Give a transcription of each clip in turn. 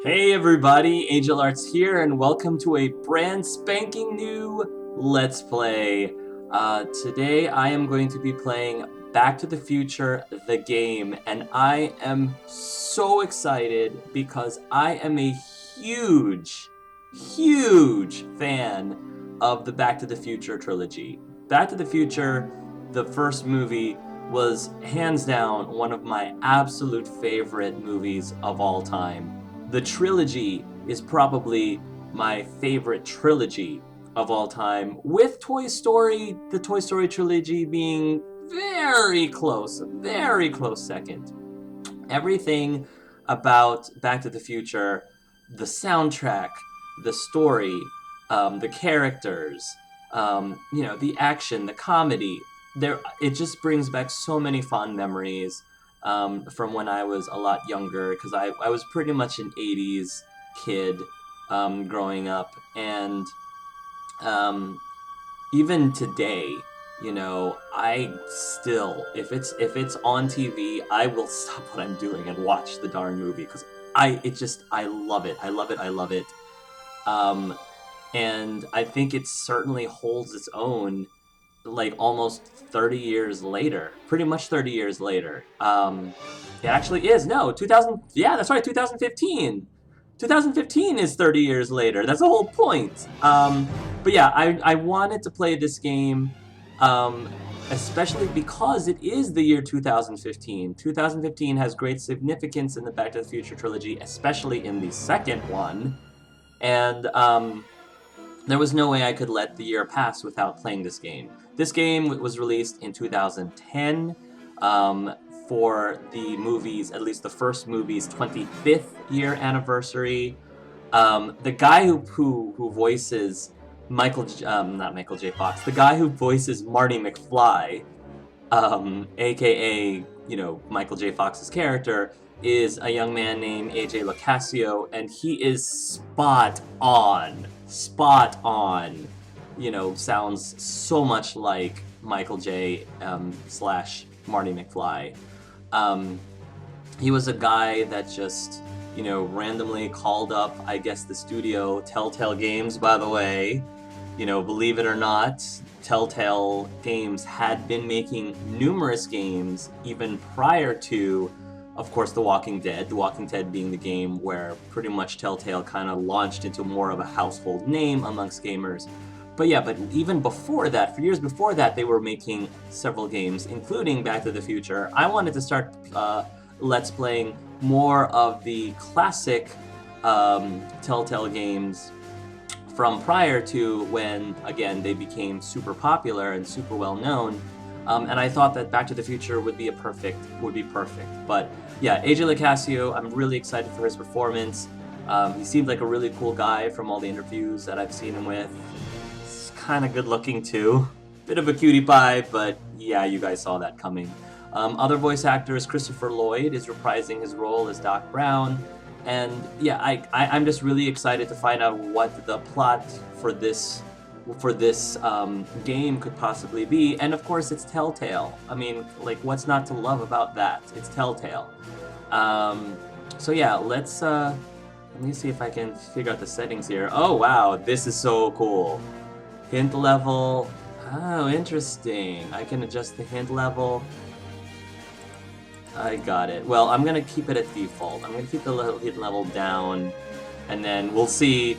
Hey everybody, Angel Arts here, and welcome to a brand spanking new Let's Play. Today I am going to be playing Back to the Future, the game, and I am so excited because I am a huge fan of the Back to the Future trilogy. Back to the Future, the first movie, was hands down one of my absolute favorite movies of all time. The trilogy is probably my favorite trilogy of all time, with Toy Story, the Toy Story trilogy being very close second. Everything about Back to the Future, the soundtrack, the story, the characters, the action, the comedy, it just brings back so many fond memories. From when I was a lot younger, because I was pretty much an 80s kid growing up, and even today, I still, if it's on TV, I will stop what I'm doing and watch the darn movie, because I love it. I love it. And I think it certainly holds its own, like almost 30 years later, pretty much 30 years later. It actually is, no, 2000, yeah, that's right, 2015. 2015 is 30 years later, that's the whole point. But yeah, I wanted to play this game, especially because it is the year 2015. 2015 has great significance in the Back to the Future trilogy, especially in the second one. And there was no way I could let the year pass without playing this game. This game was released in 2010 for the movie's, at least the first movie's 25th year anniversary. The guy who voices not Michael J. Fox, the guy who voices Marty McFly, aka, Michael J. Fox's character, is a young man named AJ Locascio, and he is spot on. Sounds so much like Michael J. / Marty McFly. He was a guy that just, randomly called up, I guess, the studio, Telltale Games, by the way. Believe it or not, Telltale Games had been making numerous games even prior to, of course, The Walking Dead. The Walking Dead being the game where pretty much Telltale kind of launched into more of a household name amongst gamers. But even before that, for years before that, they were making several games, including Back to the Future. I wanted to start Let's Playing more of the classic Telltale games from prior to when, again, they became super popular and super well known. And I thought that Back to the Future would be perfect. But yeah, AJ Locascio, I'm really excited for his performance. He seemed like a really cool guy from all the interviews that I've seen him with. He's kind of good looking too. Bit of a cutie pie, but yeah, you guys saw that coming. Other voice actors, Christopher Lloyd is reprising his role as Doc Brown. And yeah, I'm just really excited to find out what the plot for this game could possibly be. And of course, it's Telltale. I mean, like, what's not to love about that? It's Telltale. So yeah, let me see if I can figure out the settings here. Oh wow, this is so cool. Hint level. Oh, interesting. I can adjust the hint level. I got it. Well, I'm gonna keep it at default. I'm gonna keep the hint level down, and then we'll see.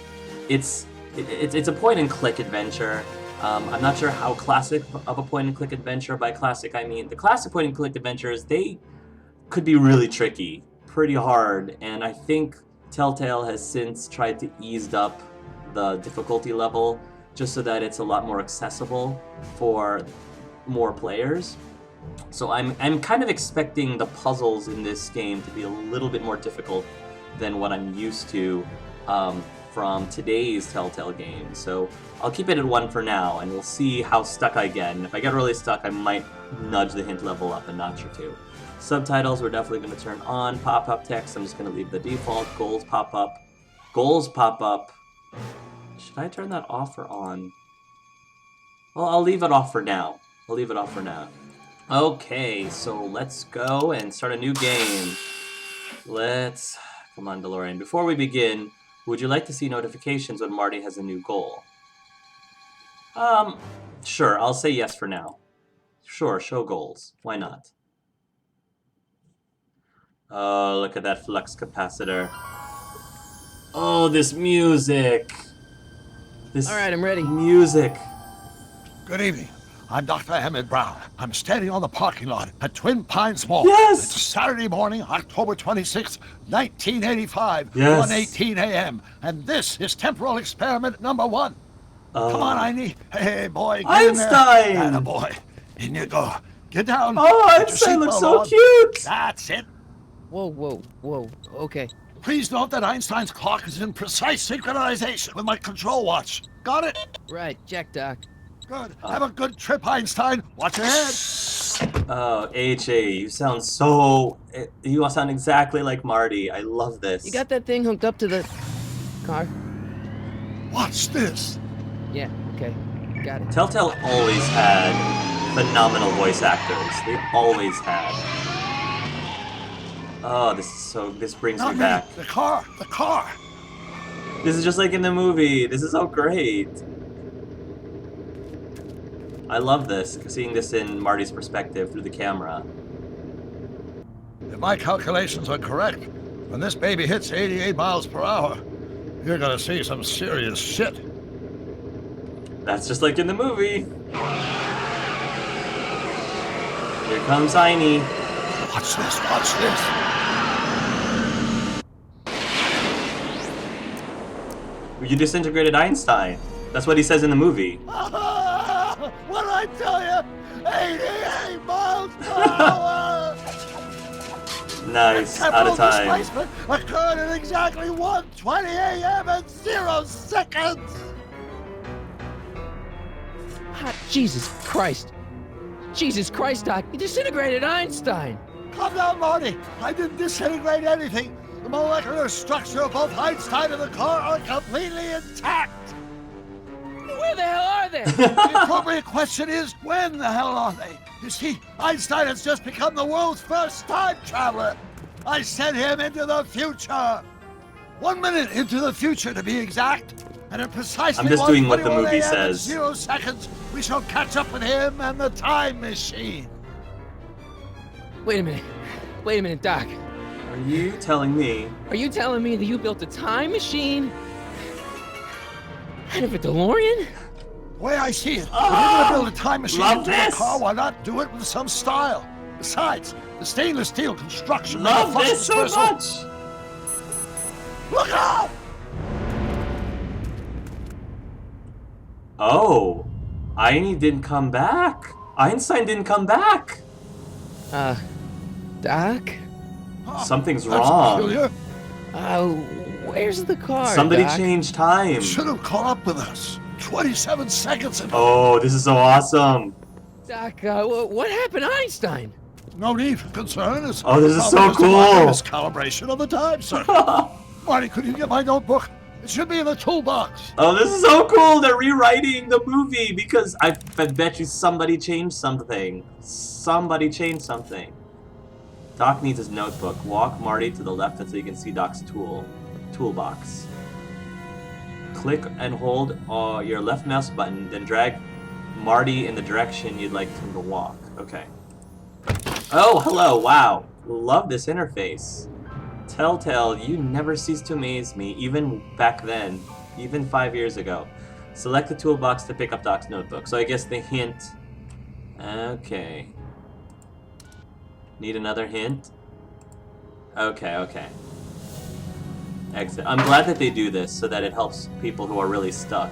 It's a point-and-click adventure. I'm not sure how classic of a point-and-click adventure. By classic, I mean the classic point-and-click adventures. They could be really tricky, pretty hard, and I think Telltale has since tried to ease up the difficulty level just so that it's a lot more accessible for more players. So I'm kind of expecting the puzzles in this game to be a little bit more difficult than what I'm used to from today's Telltale games. So I'll keep it at 1 for now, and we'll see how stuck I get. And if I get really stuck, I might nudge the hint level up a notch or two. Subtitles, we're definitely going to turn on. Pop-up text, I'm just going to leave the default. Goals pop up. Should I turn that off or on? Well, I'll leave it off for now. Okay, so let's go and start a new game. Come on, DeLorean. Before we begin, would you like to see notifications when Marty has a new goal? Sure, I'll say yes for now. Sure, show goals. Why not? Oh, look at that flux capacitor. Oh, this music! This Alright, I'm ready. music. Good evening. I'm Dr. Emmett Brown. I'm standing on the parking lot at Twin Pines Mall. Yes! It's Saturday morning, October 26, 1985, Yes. 1:18 a.m. And this is temporal experiment number 1. Come on, Einie. Hey, boy, get Einstein! in there. Attaboy. In you go. Get down. Oh, Put your Einstein looks seatbelt so on. cute! That's it. Whoa. Okay. Please note that Einstein's clock is in precise synchronization with my control watch. Got it? Right, check, Doc. Good. Have a good trip, Einstein. Watch your head. Oh, AJ, you sound so... You sound exactly like Marty. I love this. You got that thing hooked up to the car? Watch this. Yeah, okay. Got it. Telltale always had phenomenal voice actors. They always had. Oh, this brings me back. The car. This is just like in the movie. This is so great. I love this, seeing this in Marty's perspective through the camera. If my calculations are correct, when this baby hits 88 miles per hour, you're gonna see some serious shit. That's just like in the movie. Here comes Einie. Watch this. You disintegrated Einstein. That's what he says in the movie. What did I tell you? 88 miles per hour! Nice, out of time. Displacement occurred at exactly 1:20 a.m. and 0 seconds! Ah, Jesus Christ, Doc. You disintegrated Einstein. Calm down, Marty. I didn't disintegrate anything. The molecular structure of both Einstein and the car are completely intact. Where the hell are they? The appropriate question is, when the hell are they? You see, Einstein has just become the world's first time traveler. I sent him into the future. 1 minute into the future, to be exact. And at precisely I'm just doing what the 1:21 movie a.m. and says. 0 seconds, we shall catch up with him and the time machine. Wait a minute, Doc. Are you telling me? Are you telling me that you built a time machine out of a DeLorean? The way I see it, if you're gonna build a time machine Love into this. a car, why not do it with some style? Besides, the stainless steel construction Love of the this so dispersal- much! Look out! Oh, Einie didn't come back. Einstein didn't come back. Doc? Something's That's wrong. peculiar. Where's the car, Somebody Doc? changed time. Should have caught up with us 27 seconds ago. Oh, this is so awesome. Doc, what happened to Einstein? No need for concern. It's Oh, this is so probably just a minor cool. miscalibration of the time circuit. Marty, could you get my notebook? It should be in the toolbox. Oh, this is so cool. They're rewriting the movie because I bet you somebody changed something. Somebody changed something. Doc needs his notebook. Walk Marty to the left until you can see Doc's toolbox. Click and hold your left mouse button, then drag Marty in the direction you'd like him to walk. Okay. Oh, hello. Wow. Love this interface. Telltale, you never cease to amaze me, even back then, even 5 years ago. Select the toolbox to pick up Doc's notebook. So I guess the hint... Okay. Need another hint? Okay. Exit. I'm glad that they do this so that it helps people who are really stuck.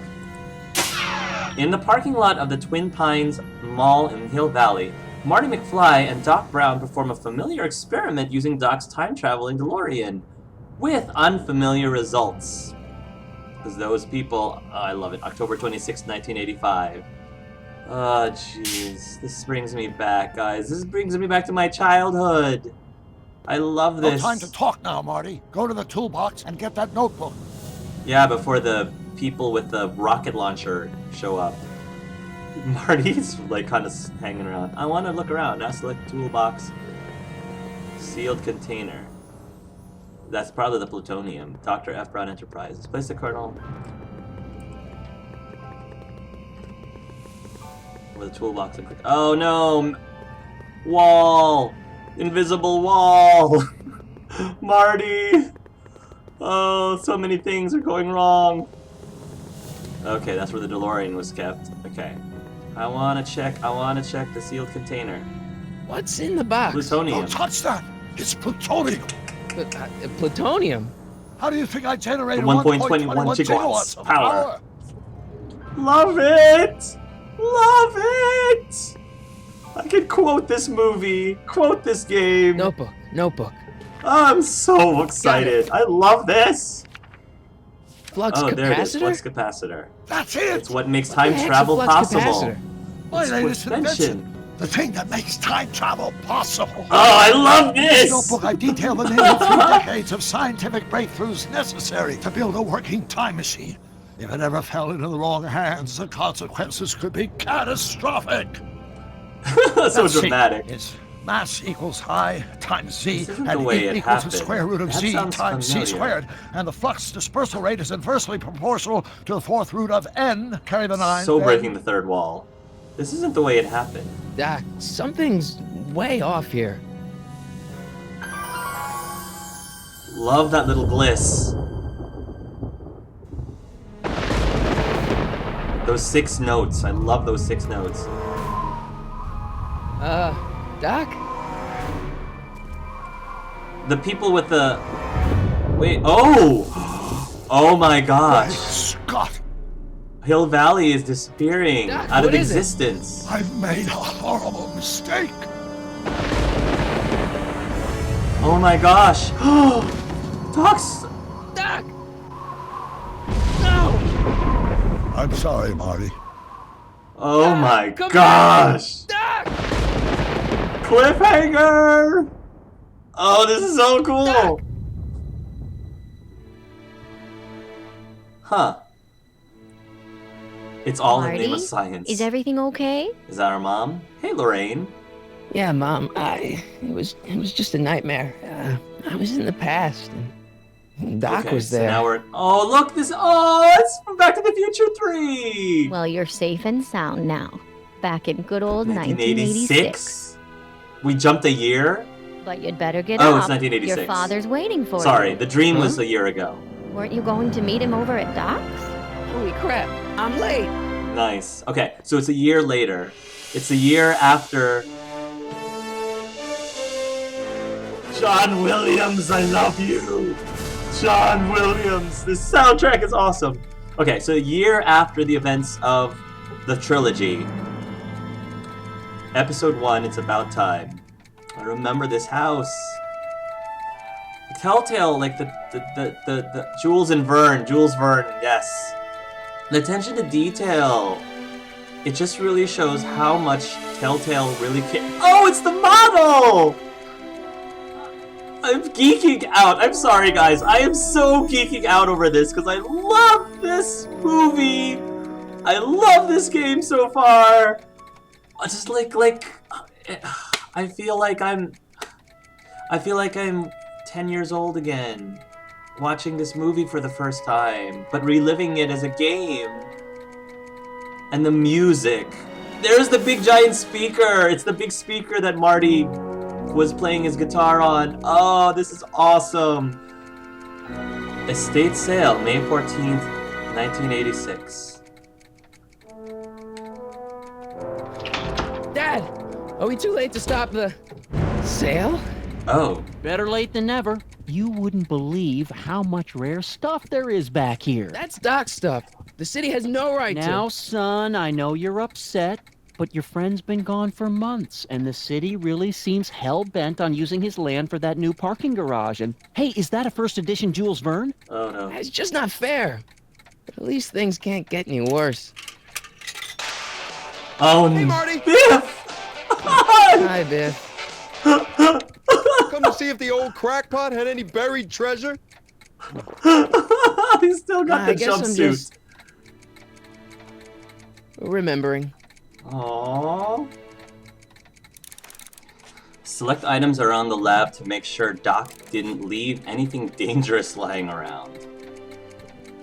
In the parking lot of the Twin Pines Mall in Hill Valley, Marty McFly and Doc Brown perform a familiar experiment using Doc's time-traveling DeLorean, with unfamiliar results. Because those people... Oh, I love it. October 26, 1985. Oh, jeez. This brings me back, guys. This brings me back to my childhood. I love this. No time to talk now, Marty. Go to the toolbox and get that notebook. Yeah, before the people with the rocket launcher show up. Marty's like kind of hanging around. I want to look around. Now select toolbox. Sealed container. That's probably the plutonium. Dr. F. Brown Enterprises. Place the Colonel. With a toolbox and click. Oh no! Wall! Invisible wall! Marty! Oh, so many things are going wrong. Okay, that's where the DeLorean was kept. Okay. I wanna check the sealed container. What's in the box? Plutonium. Don't touch that! It's plutonium! Plutonium? How do you think I generated 1.21 1.21 gigawatts gigawatts of power? power? Love it! Love it! I could quote this movie, quote this game. Notebook. I'm so excited. I love this. Flux Oh, capacitor? there it is. Flux capacitor. That's it! It's what makes What time the heck's a travel flux possible. capacitor? My It's latest suspension. invention. The thing that makes time travel possible. Oh, I love In this this! notebook, I detail the nearly 3 decades of scientific breakthroughs necessary to build a working time machine. If it ever fell into the wrong hands, the consequences could be catastrophic. So Let's see. dramatic. It's mass equals I times z, This isn't and the way E it equals the happened. square root of That z sounds times c familiar. squared, and the flux dispersal rate is inversely proportional to the 4th root of n, carry the 9. So then- breaking the third wall. This isn't the way it happened. Doc, something's way off here. Love that little gliss. Those 6 notes. I love those 6 notes. Doc? The people with the... Wait, oh! Oh my gosh. Scott, Hill Valley is disappearing Doc, out of what is it? existence. I've made a horrible mistake. Oh my gosh. Doc's... Doc! No! I'm sorry, Marty. Oh my Come gosh. Doc! Cliffhanger! Oh, this is so cool. Doc! Huh. It's all in the name of Marty, science. Is everything okay? Is that our mom? Hey, Lorraine. Yeah, Mom, it was just a nightmare. I was in the past, and Doc Okay, was so there. now we're... Oh, look, this... Oh, it's from Back to the Future 3! Well, you're safe and sound now. Back in good old 1986. We jumped a year? But you'd better get Oh, up. it's 1986. Your father's waiting for Sorry, you. the dream was Huh? a year ago. Weren't you going to meet him over at Doc's? Holy crap, I'm late. Nice. Okay, so it's a year later. It's a year after... John Williams, I love you! John Williams! This soundtrack is awesome! Okay, so a year after the events of the trilogy. Episode 1, It's About Time. I remember this house. Telltale, like the Jules Verne, yes. The attention to detail. It just really shows how much Telltale really cares. Oh, it's the model! I'm geeking out. I'm sorry, guys. I am so geeking out over this because I love this movie. I love this game so far. I just I feel like I'm 10 years old again, watching this movie for the first time, but reliving it as a game. And the music. There's the big giant speaker. It's the big speaker that Marty was playing his guitar on. Oh, this is awesome. Estate sale, May 14th, 1986. Dad, are we too late to stop the sale? Oh, Better late than never. You wouldn't believe how much rare stuff there is back here. That's Doc stuff. The city has no right Now, to. son, I know you're upset, but your friend's been gone for months, and the city really seems hell-bent on using his land for that new parking garage. And, hey, is that a first edition Jules Verne? oh no. It's just not fair. But at least things can't get any worse. Oh, Hey, Marty! Biff! Hi, Biff. Come to see if the old crackpot had any buried treasure? He's still got I the guess I'm jumpsuit. just remembering. Aww. Select items around the lab to make sure Doc didn't leave anything dangerous lying around.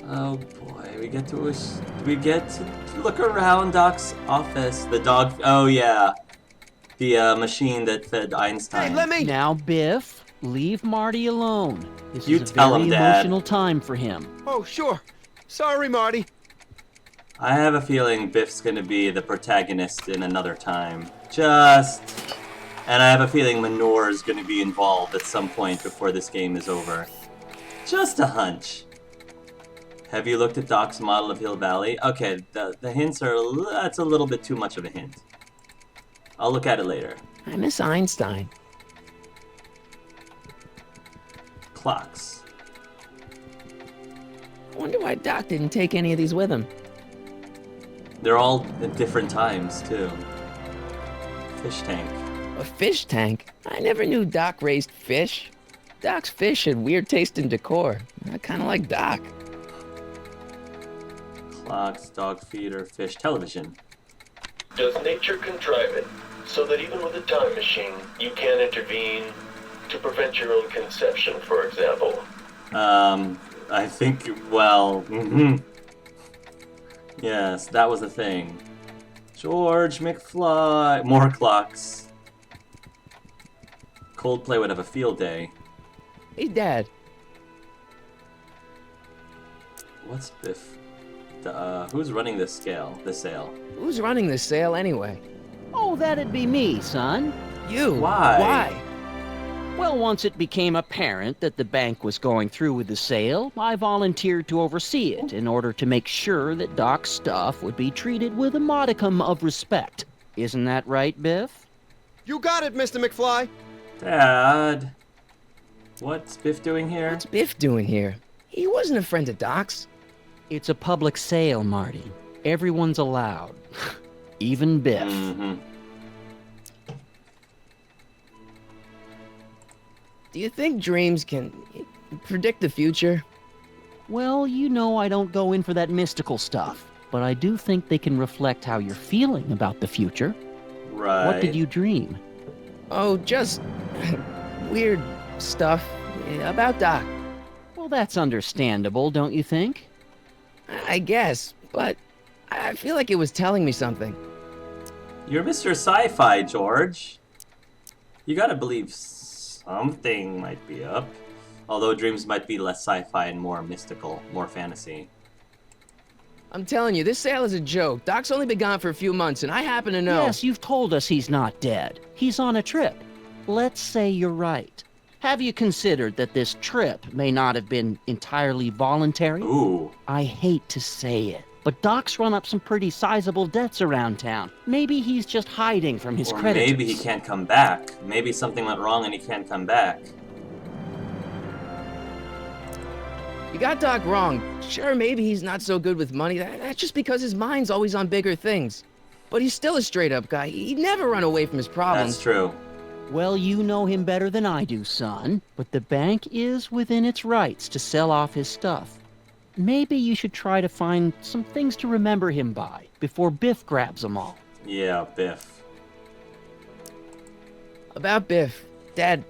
Oh boy, we get to look around Doc's office. The dog. Oh yeah, the machine that fed Einstein. Hey, let me. Now, Biff, leave Marty alone. This You is a tell very him, Dad. emotional time for him. Oh, sure. Sorry, Marty. I have a feeling Biff's gonna be the protagonist in another time. And I have a feeling Menor's gonna be involved at some point before this game is over. Just a hunch. Have you looked at Doc's model of Hill Valley? Okay, the hints are, that's a little bit too much of a hint. I'll look at it later. I miss Einstein. Clocks. I wonder why Doc didn't take any of these with him. They're all at different times, too. Fish tank. A fish tank? I never knew Doc raised fish. Doc's fish had weird taste and decor. I kind of like Doc. Clocks, dog feeder, fish, television. Does nature contrive it so that even with a time machine, you can intervene to prevent your own conception, for example? I think, well, Yes, that was the thing. George McFly. More clocks. Coldplay would have a field day. Hey, Dad. What's Biff? Who's running this sale? Who's running this sale anyway? Oh, that'd be me, son. You. Why? Why? Well, once it became apparent that the bank was going through with the sale, I volunteered to oversee it in order to make sure that Doc's stuff would be treated with a modicum of respect. Isn't that right, Biff? You got it, Mr. McFly. Dad. What's Biff doing here? What's Biff doing here? He wasn't a friend of Doc's. It's a public sale, Marty. Everyone's allowed. Even Biff. Mm-hmm. Do you think dreams can predict the future? Well, you know I don't go in for that mystical stuff, but I do think they can reflect how you're feeling about the future. Right. What did you dream? Oh, just weird stuff about Doc. Well, that's understandable, don't you think? I guess, but I feel like it was telling me something. You're Mr. Sci-Fi, George. You gotta believe something might be up. Although dreams might be less sci-fi and more mystical, more fantasy. I'm telling you, this sale is a joke. Doc's only been gone for a few months, and I happen to know. Yes, you've told us he's not dead. He's on a trip. Let's say you're right. Have you considered that this trip may not have been entirely voluntary? Ooh. I hate to say it, but Doc's run up some pretty sizable debts around town. Maybe he's just hiding from his Or creditors. maybe he can't come back. Maybe something went wrong and he can't come back. You got Doc wrong. Sure, maybe he's not so good with money. That's just because his mind's always on bigger things. But he's still a straight-up guy. He'd never run away from his problems. That's true. Well, you know him better than I do, son. But the bank is within its rights to sell off his stuff. Maybe you should try to find some things to remember him by before Biff grabs them all. Yeah, Biff. About Biff, Dad,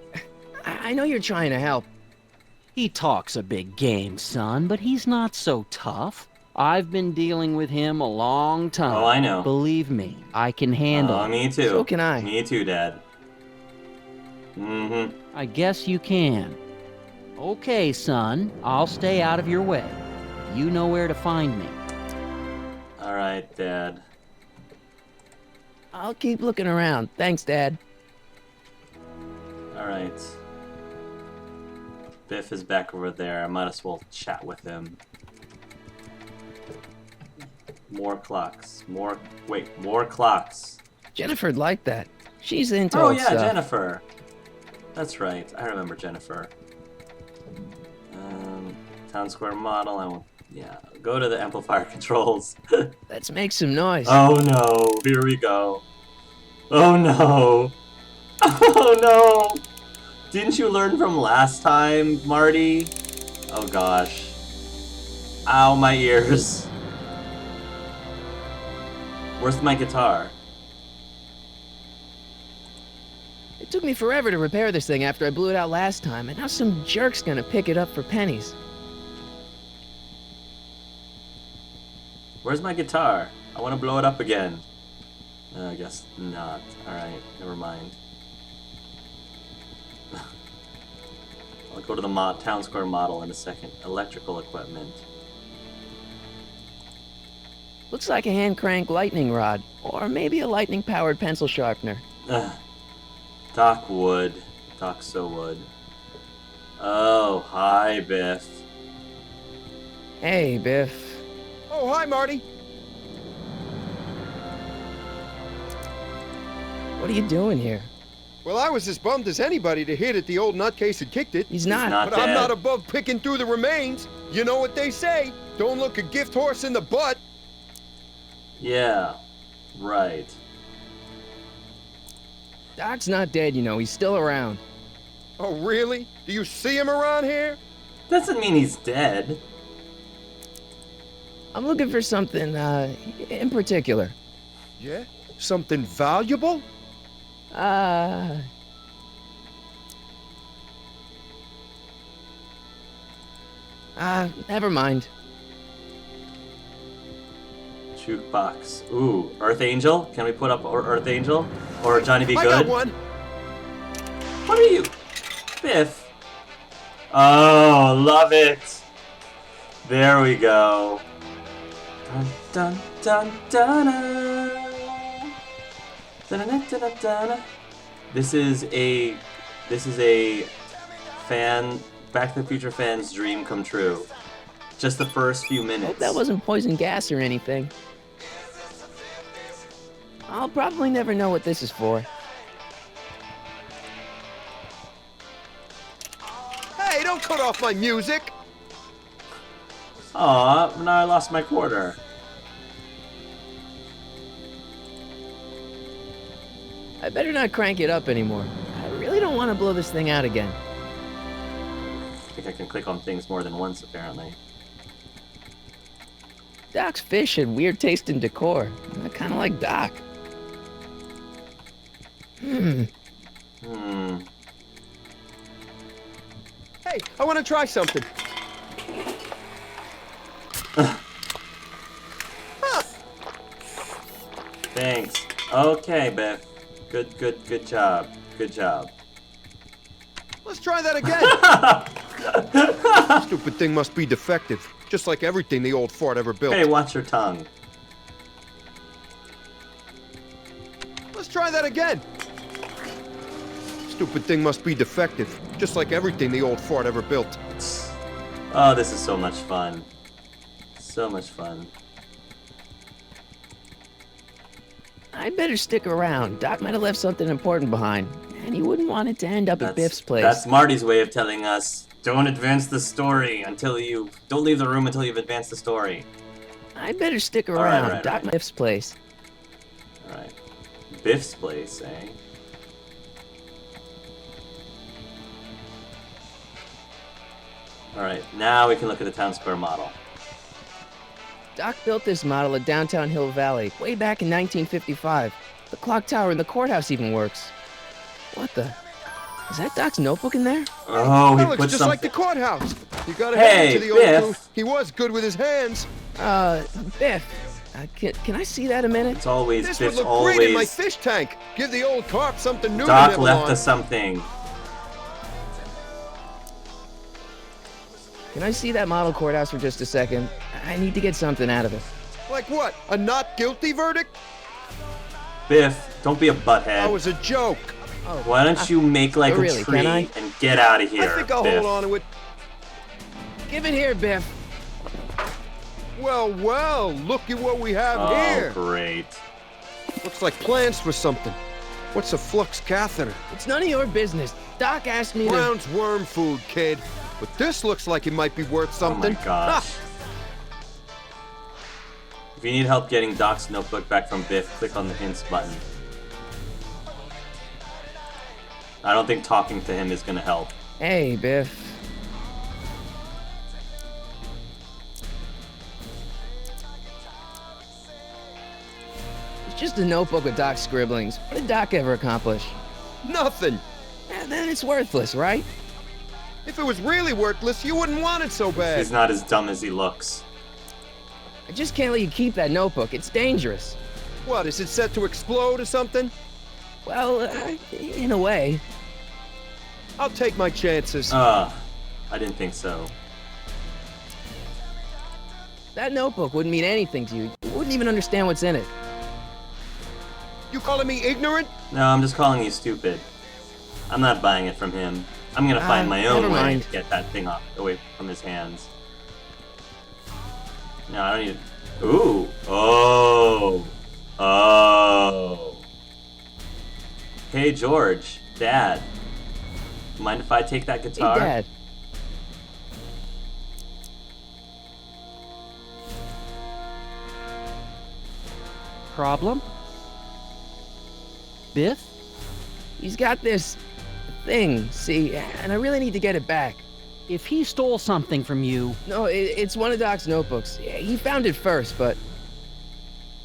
I know you're trying to help. He talks a big game, son, but he's not so tough. I've been dealing with him a long time. Oh, I know. Believe me, I can handle Oh, it. me too. So can I. Me too, Dad. Mm-hmm. I guess you can. Okay, son, I'll stay out of your way. You know where to find me. All right, Dad. I'll keep looking around. Thanks, Dad. All right. Biff is back over there. I might as well chat with him. More clocks. More clocks. Jennifer'd like that. She's into Oh old yeah, stuff. Jennifer. That's right. I remember Jennifer. Town square model. Yeah. Go to the amplifier controls. Let's make some noise. Oh no. Here we go. Oh no. Oh no. Didn't you learn from last time, Marty? Oh gosh. Ow, my ears. Where's my guitar? took me forever to repair this thing after I blew it out last time, and now some jerk's gonna pick it up for pennies. Where's my guitar? I want to blow it up again. I guess not. Alright, never mind. I'll go to the town square model in a second. Electrical equipment. Looks like a hand crank lightning rod, or maybe a lightning powered pencil sharpener. Doc would. Doc so would. Oh, hi, Biff. Hey, Biff. Oh, hi, Marty. What are you doing here? Well, I was as bummed as anybody to hear that the old nutcase had kicked it. He's not. not But dead. I'm not above picking through the remains. You know what they say. Don't look a gift horse in the butt. Yeah, right. Doc's not dead, you know. He's still around. Oh, really? Do you see him around here? Doesn't mean he's dead. I'm looking for something, in particular. Yeah? Something valuable? Never mind. Jukebox. Ooh, Earth Angel? Can we put up Earth Angel? Or Johnny Be I Good? got one. What are you? Biff. Oh, love it. There we go. Dun dun dun dun dun. Dun dun dun dun dun. This is a fan, Back to the Future fan's dream come true. Just the first few minutes. Hope that wasn't poison gas or anything. I'll probably never know what this is for. Hey, don't cut off my music. Aw, now I lost my quarter. I better not crank it up anymore. I really don't want to blow this thing out again. I think I can click on things more than once, apparently. Doc's fish had weird taste in decor. I kind of like Doc. Hmm. Hey, I want to try something. Thanks. Okay, Biff. Good job. Good job. Let's try that again. Stupid thing must be defective. Just like everything the old fart ever built. Hey, watch your tongue. Let's try that again. Stupid thing must be defective. Just like everything the old fart ever built. Oh, this is so much fun. So much fun. I better stick around. Doc might have left something important behind, and he wouldn't want it to end up at Biff's place. That's Marty's way of telling us, don't advance the story don't leave the room until you've advanced the story. I better stick around. right, Doc right. Biff's place. Alright. Biff's place, eh? Alright, now we can look at the town square model. Doc built this model at downtown Hill Valley way back in 1955. The clock tower in the courthouse even works. What the? Is that Doc's notebook in there? Oh, he That put looks just something. like the courthouse. You gotta Hey, hand it to the Biff. old dude. He was good with his hands. Biff. Can I see that a minute? It's always This Biff's would look great in my always. fish tank. Give the old carp something new to Doc nibble left on. us something. Can I see that model courthouse for just a second? I need to get something out of it. Like what? A not guilty verdict? Biff, don't be a butthead. That was a joke. Why don't you make like Oh, a really, tree can I? and get out of here, I think I'll Biff? hold on to it. Give it here, Biff. Well, look at what we have Oh, here. great. Looks like plans for something. What's a flux catheter? It's none of your business. Doc asked me to... Brown's worm food, kid. But this looks like it might be worth something. Oh my gosh. If you need help getting Doc's notebook back from Biff, click on the hints button. I don't think talking to him is gonna help. Hey, Biff. It's just a notebook with Doc's scribblings. What did Doc ever accomplish? Nothing. Then it's worthless, right? If it was really worthless, you wouldn't want it so bad. He's not as dumb as he looks. I just can't let you keep that notebook. It's dangerous. What, is it set to explode or something? Well, in a way. I'll take my chances. I didn't think so. That notebook wouldn't mean anything to you. You wouldn't even understand what's in it. You calling me ignorant? No, I'm just calling you stupid. I'm not buying it from him. I'm gonna find my own never way mind. to get that thing away from his hands. No, I don't need it. Ooh. Oh. Oh. Hey, George. Dad. Mind if I take that guitar? Hey, Dad. Problem? Biff? He's got this thing, see, and I really need to get it back. If he stole something from you... No, it's one of Doc's notebooks. He found it first, but...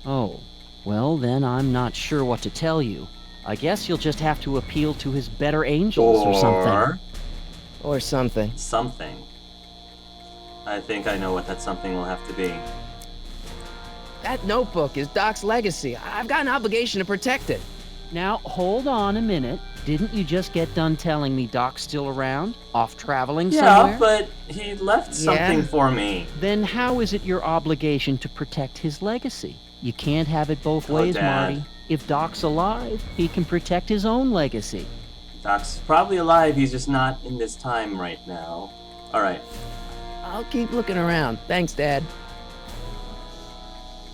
Oh, well then I'm not sure what to tell you. I guess you'll just have to appeal to his better angels or something. Or something. Something. I think I know what that something will have to be. That notebook is Doc's legacy. I've got an obligation to protect it. Now, hold on a minute. Didn't you just get done telling me Doc's still around? Off traveling somewhere? Yeah, but he left something for me. Then how is it your obligation to protect his legacy? You can't have it both ways, Dad. Marty. If Doc's alive, he can protect his own legacy. Doc's probably alive, he's just not in this time right now. Alright, I'll keep looking around. Thanks, Dad.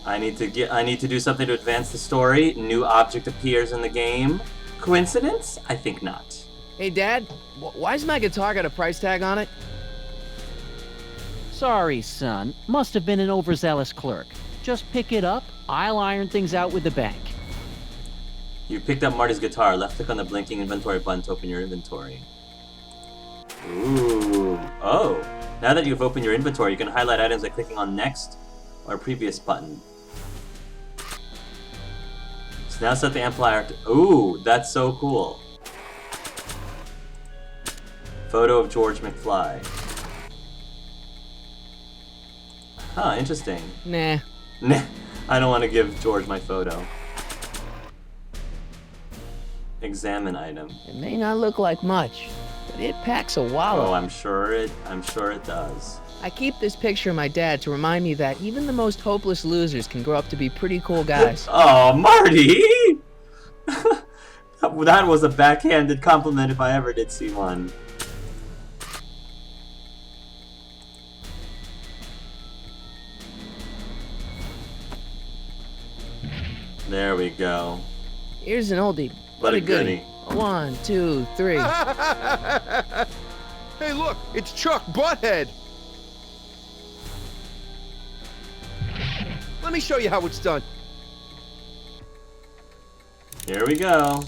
I need to do something to advance the story. New object appears in the game. Coincidence? I think not. Hey, Dad, why's my guitar got a price tag on it? Sorry, son. Must have been an overzealous clerk. Just pick it up. I'll iron things out with the bank. You picked up Marty's guitar. Left click on the blinking inventory button to open your inventory. Ooh. Oh. Now that you've opened your inventory, you can highlight items by clicking on next or previous button. So now set the amplifier to... Ooh, that's so cool. Photo of George McFly. Huh, interesting. Nah. Nah, I don't want to give George my photo. Examine item. It may not look like much, but it packs a wallop. Oh, I'm sure it does. I keep this picture of my dad to remind me that even the most hopeless losers can grow up to be pretty cool guys. Oh, Marty! That was a backhanded compliment if I ever did see one. There we go. Here's an oldie, But a goodie. 1, 2, 3. Hey, look, it's Chuck Butthead. Let me show you how it's done. Here we go.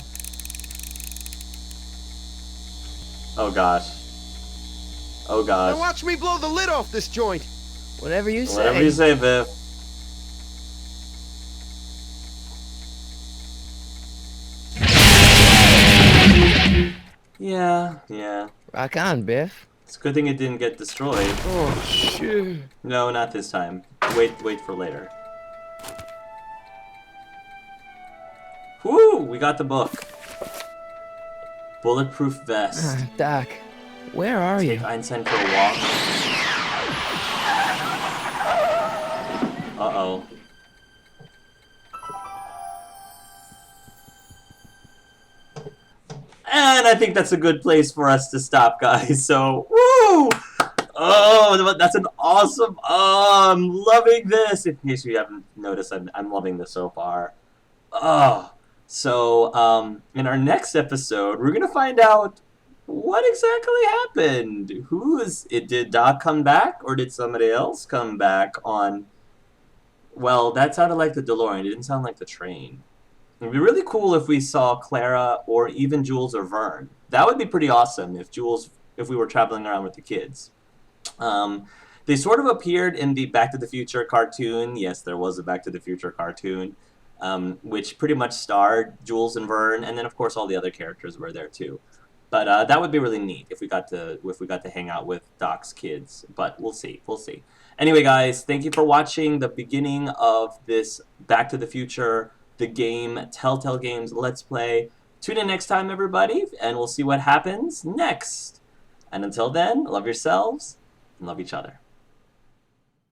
Oh gosh. Oh Now gosh. watch me blow the lid off this joint. Whatever you say. Whatever you say, Biff. Yeah. Rock on, Biff. It's a good thing it didn't get destroyed. Oh, shit. No, not this time. Wait for later. Woo! We got the book. Bulletproof vest. Doc, where are you? Take Einstein for a walk. Uh-oh. And I think that's a good place for us to stop, guys. So, woo! Oh, that's an awesome... Oh, I'm loving this. In case you haven't noticed, I'm loving this so far. Oh. So, in our next episode, we're going to find out what exactly happened. Did Doc come back, or did somebody else come back on... Well, that sounded like the DeLorean. It didn't sound like the train. It would be really cool if we saw Clara or even Jules or Vern. That would be pretty awesome if we were traveling around with the kids. They sort of appeared in the Back to the Future cartoon. Yes, there was a Back to the Future cartoon. which pretty much starred Jules and Vern, and then of course all the other characters were there too. But that would be really neat if we got to hang out with Doc's kids. But we'll see. Anyway, guys, thank you for watching the beginning of this Back to the Future, the game Telltale Games Let's Play. Tune in next time, everybody, and we'll see what happens next. And until then, love yourselves and love each other.